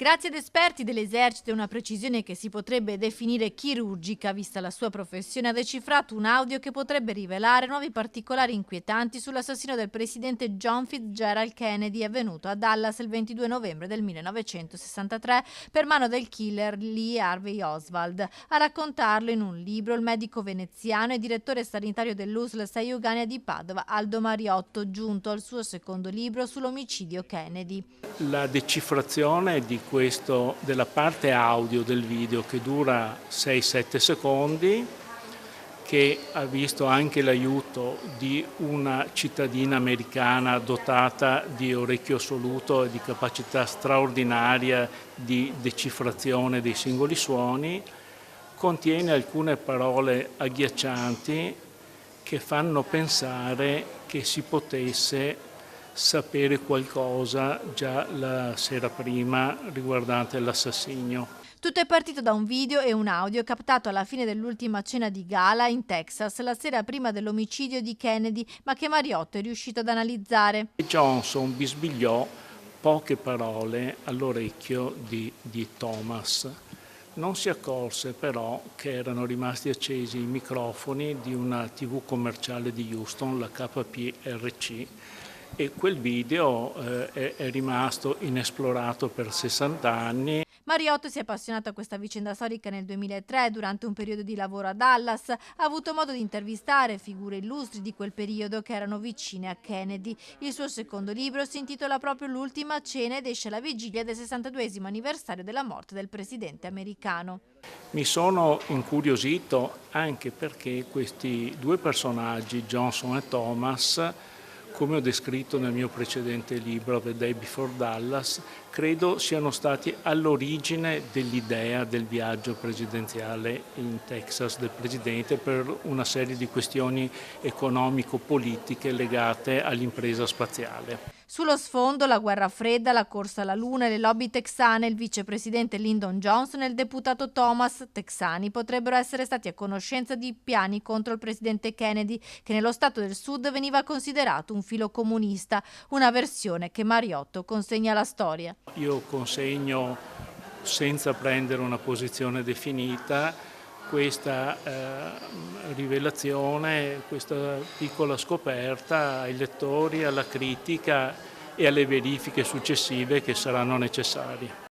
Grazie ad esperti dell'esercito e una precisione che si potrebbe definire chirurgica, vista la sua professione, ha decifrato un audio che potrebbe rivelare nuovi particolari inquietanti sull'assassino del presidente John Fitzgerald Kennedy, avvenuto a Dallas il 22 novembre del 1963 per mano del killer Lee Harvey Oswald. A raccontarlo in un libro il medico veneziano e direttore sanitario dell'USL St. Eugenia di Padova, Aldo Mariotto, giunto al suo secondo libro sull'omicidio Kennedy. La decifrazione della parte audio del video, che dura 6-7 secondi, che ha visto anche l'aiuto di una cittadina americana dotata di orecchio assoluto e di capacità straordinaria di decifrazione dei singoli suoni, contiene alcune parole agghiaccianti che fanno pensare che si potesse sapere qualcosa già la sera prima riguardante l'assassinio. Tutto è partito da un video e un audio captato alla fine dell'ultima cena di gala in Texas, la sera prima dell'omicidio di Kennedy, ma che Mariotto è riuscito ad analizzare. Johnson bisbigliò poche parole all'orecchio di Thomas. Non si accorse però che erano rimasti accesi i microfoni di una TV commerciale di Houston, la KPRC, e quel video è rimasto inesplorato per 60 anni. Mariotto si è appassionato a questa vicenda storica nel 2003 durante un periodo di lavoro a Dallas. Ha avuto modo di intervistare figure illustri di quel periodo che erano vicine a Kennedy. Il suo secondo libro si intitola proprio L'ultima cena ed esce alla vigilia del 62esimo anniversario della morte del presidente americano. Mi sono incuriosito anche perché questi due personaggi, Johnson e Thomas, come ho descritto nel mio precedente libro The Day Before Dallas, credo siano stati all'origine dell'idea del viaggio presidenziale in Texas del presidente per una serie di questioni economico-politiche legate all'impresa spaziale. Sullo sfondo la guerra fredda, la corsa alla luna e le lobby texane, il vicepresidente Lyndon Johnson e il deputato Thomas, texani, potrebbero essere stati a conoscenza di piani contro il presidente Kennedy, che nello Stato del Sud veniva considerato un filo comunista, una versione che Mariotto consegna alla storia. Io consegno, senza prendere una posizione definita, questa rivelazione, questa piccola scoperta ai lettori, alla critica e alle verifiche successive che saranno necessarie.